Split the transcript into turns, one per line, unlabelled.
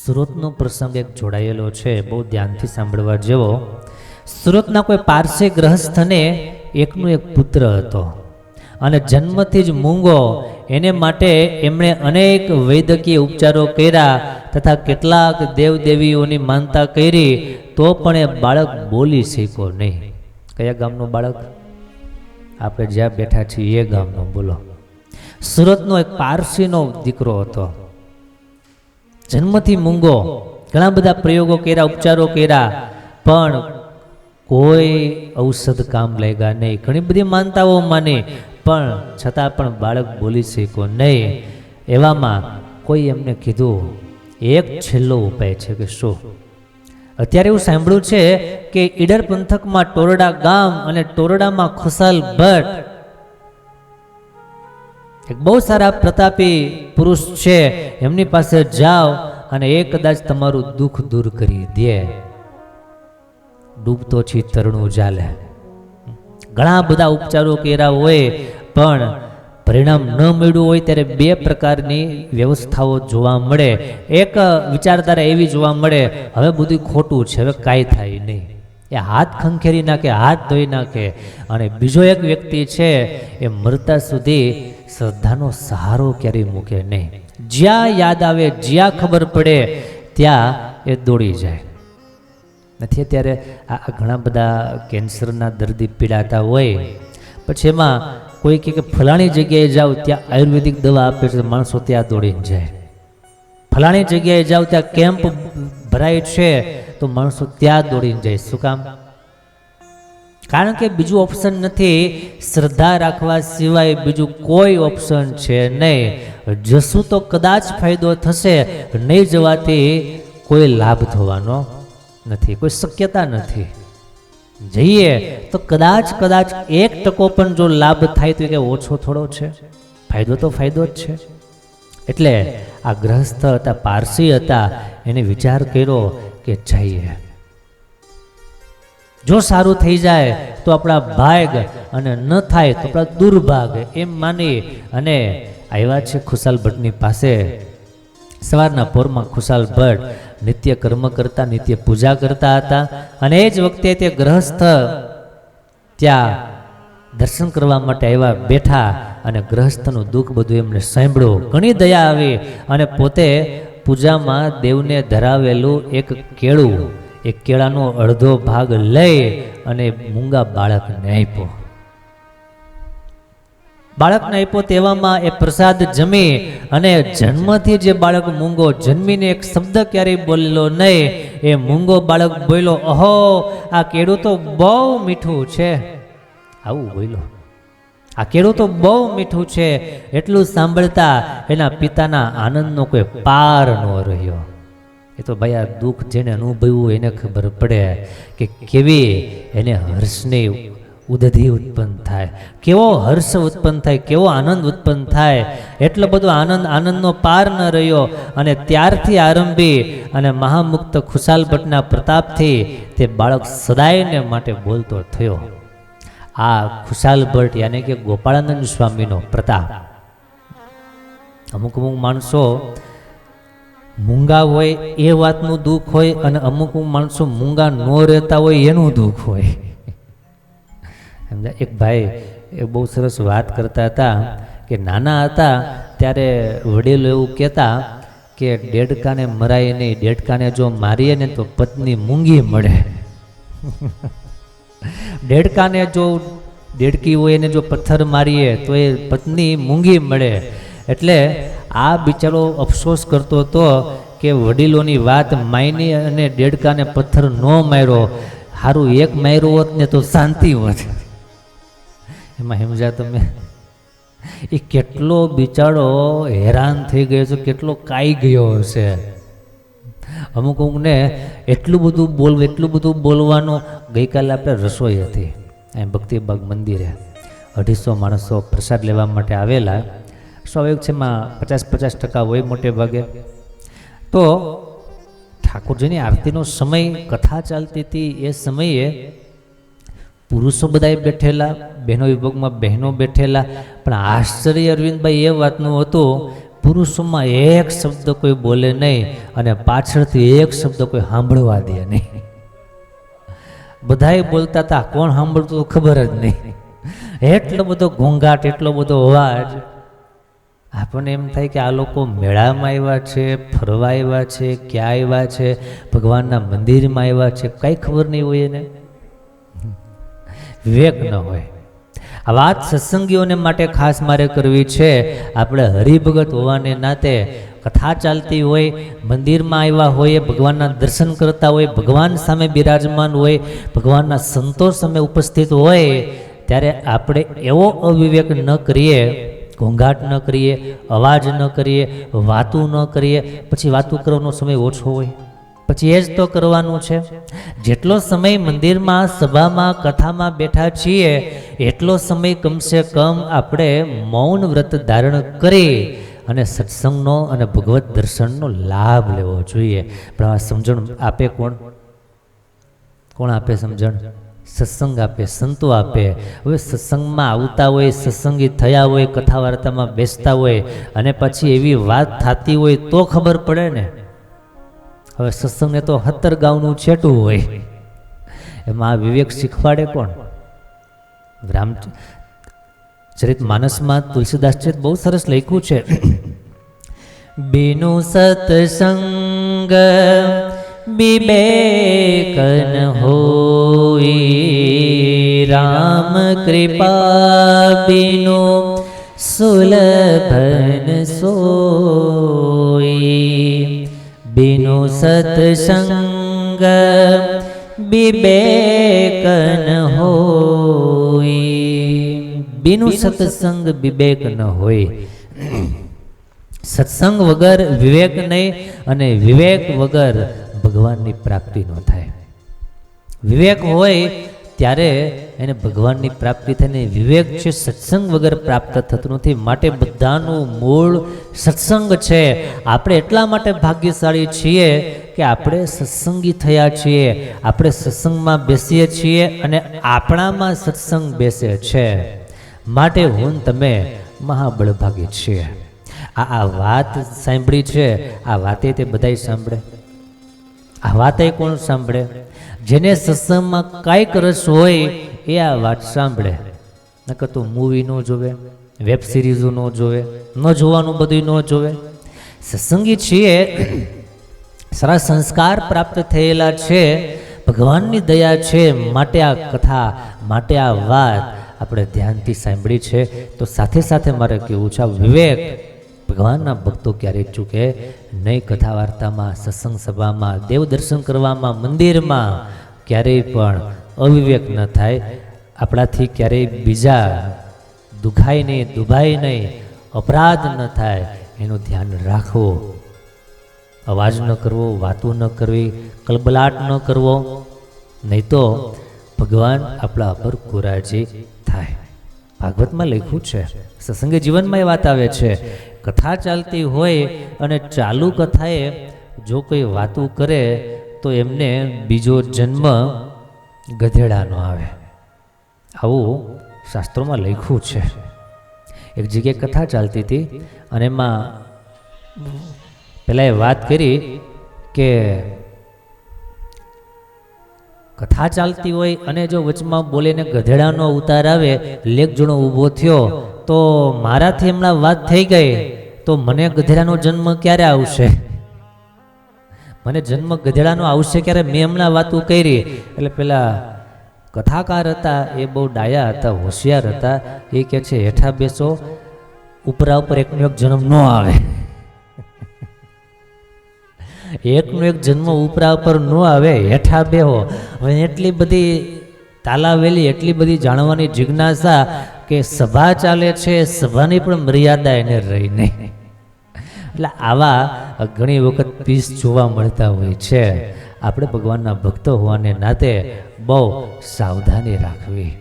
સુરતનો પ્રસંગ એક જોડાયેલો છે, બહુ ધ્યાનથી સાંભળવા જેવો. સુરતના કોઈ પારસી ગ્રહસ્થને એકનો એક પુત્ર હતો અને જન્મથી જ મૂંગો. એને માટે એમણે અનેક વૈદ્યકીય ઉપચારો કર્યા તથા કેટલાક દેવદેવીઓની માનતા કરી, તો પણ એ બાળક બોલી શક્યો નહીં. કયા ગામનું બાળક? આપણે જ્યાં બેઠા છીએ એ ગામનો. બોલો. સુરતનો એક પારસીનો દીકરો હતો, જન્મથી મૂંગો. ઘણા બધા પ્રયોગો કર્યા, ઉપચારો કર્યા, પણ કોઈ ઔષધ કામ લાગ્યા નહીં. ઘણી બધી માનતાઓ માની, પણ છતાં પણ બાળક બોલી શક્યો નહીં. એવામાં કોઈ એમને કીધું એક છેલ્લો ઉપાય છે. કે શું? અત્યારે એવું સાંભળ્યું છે કે ઈડર પંથકમાં ટોરડા ગામ અને ટોરડામાં ખુશાલ ભટ્ટ એક બહુ સારા પ્રતાપી પુરુષ છે, એમની પાસે જાઓ અને એ કદાચ તમારું દુઃખ દૂર કરી દે. ડૂબતો છી તરણું ચાલે. ઘણા બધા ઉપચારો કર્યા હોય પણ પરિણામ ન મળ્યું હોય ત્યારે બે પ્રકારની વ્યવસ્થાઓ જોવા મળે. એક વિચારધારા એવી જોવા મળે, હવે બધું ખોટું છે, હવે કાંઈ થાય નહીં, એ હાથ ખંખેરી નાખે, હાથ ધોઈ નાખે. અને બીજો એક વ્યક્તિ છે, એ મરતા સુધી શ્રદ્ધાનો સહારો ક્યારેય મૂકે નહીં. જ્યાં યાદ આવે, જ્યાં ખબર પડે ત્યાં એ દોડી જાય. નથી અત્યારે આ ઘણા બધા કેન્સરના દર્દી પીડાતા હોય, પછી એમાં કોઈ કે ફલાણી જગ્યાએ જાઓ ત્યાં આયુર્વેદિક દવા આપે છે, માણસો ત્યાં દોડીને જાય. ફલાણી જગ્યાએ જાઓ ત્યાં કેમ્પ ભરાય છે તો માણસો ત્યાં દોડીને જાય. શું કામ? કારણ કે બીજું ઓપ્શન નથી. શ્રદ્ધા રાખવા સિવાય બીજું કોઈ ઓપ્શન છે નહીં. જશું તો કદાચ ફાયદો થશે, નહીં જવાથી કોઈ લાભ થવાનો નથી, કોઈ શક્યતા નથી. જઈએ તો કદાચ 1% પણ જો લાભ થાય તો કે ઓછો થોડો છે, ફાયદો તો ફાયદો જ છે. એટલે આ ગ્રહસ્થ હતા, પારસી હતા, એને વિચાર કર્યો કે જઈએ, જો સારું થઈ જાય તો આપણા ભાગ અને ન થાય તો આપણા દુર્ભાગ, એમ માની અને આવ્યા છે ખુશાલ ભટ્ટની પાસે. સવારના પોરમાં ખુશાલ ભટ્ટ નિત્ય કર્મ કરતા, નિત્ય પૂજા કરતા હતા. અને એ જ વખતે તે ગ્રહસ્થ ત્યાં દર્શન કરવા માટે આવ્યા, બેઠા અને ગ્રહસ્થનું દુઃખ બધું એમને સાંભળ્યું. ઘણી દયા આવી અને પોતે પૂજામાં દેવને ધરાવેલું એક કેળું, એ કેળાનો અડધો ભાગ લઈ અને મૂંગા બાળકને આપ્યો. બાળકને આપ્યો તેવામાં એ પ્રસાદ જમી અને જન્મથી જે બાળક મૂંગો, જન્મીને એક શબ્દ ક્યારેય બોલેલો નહીં, એ મૂંગો બાળક બોલ્યો, અહો આ કેળું તો બહુ મીઠું છે. આવું બોલ્યો, આ કેળું તો બહુ મીઠું છે. એટલું સાંભળતા એના પિતાના આનંદનો કોઈ પાર ન રહ્યો. એ તો ભાઈ આ દુઃખ જેને અનુભવ્યું એને ખબર પડે કે કેવી એને હર્ષની ઉદધિ ઉત્પન્ન થાય, કેવો હર્ષ ઉત્પન્ન થાય, કેવો આનંદ ઉત્પન્ન થાય. એટલો બધો આનંદનો પાર ન રહ્યો. અને ત્યારથી આરંભી અને મહામુક્ત ખુશાલ ભટ્ટના પ્રતાપથી તે બાળક સદાયને માટે બોલતો થયો. આ ખુશાલ ભટ્ટ યાને કે ગોપાળાનંદ સ્વામીનો પ્રતાપ. અમુક માણસો મૂંગા હોય એ વાતનું દુઃખ હોય, અને અમુક માણસો મૂંગા ન રહેતા હોય એનું દુઃખ હોય. એક ભાઈ એ બહુ સરસ વાત કરતા હતા કે નાના હતા ત્યારે વડીલો એવું કહેતા કે દેડકાને મરાય નહીં, દેડકાને જો મારીએ ને તો પત્ની મૂંગી મળે. દેડકાને જો દેડકી હોય એને જો પથ્થર મારીએ તો એ પત્ની મૂંગી મળે. એટલે આ બિચારો અફસોસ કરતો હતો કે વડીલોની વાત માયની અને દેડકાને પથ્થર ન માર્યો, સારું એક માર્યો હોત ને તો શાંતિ હોત. એમાં સમજ્યા તમે? એ કેટલો બિચારો હેરાન થઈ ગયો છે, કેટલો કાઈ ગયો હશે. અમુકને એટલું બધું બોલવાનું. ગઈકાલે આપણે રસોઈ હતી અહીં ભક્તિબાગ મંદિરે, 250 માણસો પ્રસાદ લેવા માટે આવેલા. સ્વાભાવિક છે એમાં 50% હોય મોટે ભાગે. તો ઠાકોરજીની આરતીનો સમય, કથા ચાલતી હતી, એ સમયે પુરુષો બધા બેઠેલા, બહેનો વિભાગમાં બહેનો બેઠેલા. પણ આશ્ચર્ય અરવિંદભાઈ એ વાતનું હતું પુરુષોમાં એક શબ્દ કોઈ બોલે નહીં અને પાછળથી એક શબ્દ કોઈ સાંભળવા દે નહીં. બધાએ બોલતા હતા, કોણ સાંભળતું ખબર જ નહીં. એટલો બધો ઘોંઘાટ, એટલો બધો અવાજ. આપણને એમ થાય કે આ લોકો મેળામાં આવ્યા છે, ફરવા આવ્યા છે, ક્યાં આવ્યા છે, ભગવાનના મંદિરમાં આવ્યા છે, કંઈ ખબર નહીં હોય એને. વિવેક ન હોય. આ વાત સત્સંગીઓને માટે ખાસ મારે કરવી છે. આપણે હરિભગત હોવાને નાતે કથા ચાલતી હોય, મંદિરમાં આવ્યા હોય, ભગવાનના દર્શન કરતા હોય, ભગવાન સામે બિરાજમાન હોય, ભગવાનના સંતો સામે ઉપસ્થિત હોય, ત્યારે આપણે એવો અવિવેક ન કરીએ, ઘોંઘાટ ન કરીએ, અવાજ ન કરીએ, વાતું ન કરીએ. પછી વાતું કરવાનો સમય ઓછો હોય, પછી એ જ તો કરવાનું છે. જેટલો સમય મંદિરમાં, સભામાં, કથામાં બેઠા છીએ એટલો સમય કમસે કમ આપણે મૌન વ્રત ધારણ કરી અને સત્સંગનો અને ભગવત દર્શનનો લાભ લેવો જોઈએ. પણ આ સમજણ આપે કોણ? કોણ આપે સમજણ? સત્સંગ આપે, સંતો આપે. હવે સત્સંગમાં આવતા હોય, સત્સંગી થયા હોય, કથા વાર્તામાં બેસતા હોય અને પછી એવી વાત થતી હોય તો ખબર પડે ને. હવે સત્સંગને તો 70 ગાઉનું છેટું હોય, એમાં વિવેક શીખવાડે કોણ? રામચરિત માનસમાં તુલસીદાસજી બહુ સરસ લખ્યું છે, બીનું સત્સંગ વિવેક ન હોય, રામ કૃપા બીનો સુલભન સોઈ. બીનો સત્સંગ વિવેક ન હોય, બીનું સત્સંગ વિવેક ન હોય. સત્સંગ વગર વિવેક નહીં અને વિવેક વગર ભગવાનની પ્રાપ્તિ ન થાય. વિવેક હોય ત્યારે એને ભગવાનની પ્રાપ્તિ થાય ને વિવેક છે સત્સંગ વગર પ્રાપ્ત થતું નથી. માટે બધાનું મૂળ સત્સંગ છે. આપણે એટલા માટે ભાગ્યશાળી છીએ કે આપણે સત્સંગી થયા છીએ, આપણે સત્સંગમાં બેસીએ છીએ અને આપણામાં સત્સંગ બેસે છે. માટે હું તમે મહાબળભાગી છીએ. આ વાત સાંભળી છે, આ વાતે તે બધાય સાંભળે. આ વાતે કોણ સાંભળે? જેને સત્સંગમાં કાંઈક રસ હોય એ આ વાત સાંભળે. નકર તો મૂવી ન જોવે, વેબ સિરીઝો ન જોવે, ન જોવાનું બધું ન જોવે. સત્સંગી છીએ, સારા સંસ્કાર પ્રાપ્ત થયેલા છે, ભગવાનની દયા છે, માટે આ કથા, માટે આ વાત આપણે ધ્યાનથી સાંભળી છે. તો સાથે સાથે મારે કહેવું છે, વિવેક ભગવાનના ભક્તો ક્યારેય ચૂકે નહીં. કથા વાર્તામાં, સત્સંગ સભામાં, દેવ દર્શન કરવામાં, મંદિરમાં ક્યારેય પણ અવિવેક ન થાય. આપણાથી ક્યારેય બીજા દુખાય નહીં, દુભાય નહીં, અપરાધ ન થાય એનું ધ્યાન રાખવું. અવાજ ન કરવો, વાતો ન કરવી, કલબલાટ ન કરવો, નહીં તો ભગવાન આપણા પર કુરાજી થાય. ભાગવતમાં લખ્યું છે, સત્સંગી જીવનમાં એ વાત આવે છે, કથા ચાલતી હોય અને ચાલુ કથાએ જો કોઈ વાતું કરે તો એમને બીજો જન્મ ગધેડાનો આવે. આવું શાસ્ત્રોમાં લખ્યું છે. એક જગ્યાએ કથા ચાલતી હતી અને એમાં પેલા એ વાત કરી કે કથા ચાલતી હોય અને જો વચમાં બોલીને ગધેડાનો ઉતાર આવે, લેખ જણો ઊભો થયો તો મારાથી હમણાં વાત થઈ ગઈ તો મને ગધેડાનો જન્મ ક્યારે આવશે? મને જન્મ ગધેડાનો આવશે ક્યારે? મેં હમણાં વાતું કરી. એટલે પેલા કથાકાર હતા એ બહુ ડાયા હતા, હોશિયાર હતા. એ કહે છે, હેઠા બેસો, ઉપરા ઉપર એકનો એક જન્મ ન આવે. એકનો એક જન્મ ઉપરા ઉપર ન આવે, હેઠા બેહો. હવે એટલી બધી તાલાવેલી, એટલી બધી જાણવાની જિજ્ઞાસા કે સભા ચાલે છે, સભાની પણ મર્યાદા એને રહી નહીં. એટલે આવા ઘણી વખત પીસ જોવા મળતા હોય છે. આપણે ભગવાનના ભક્તો હોવાને નાતે બહુ સાવધાની રાખવી.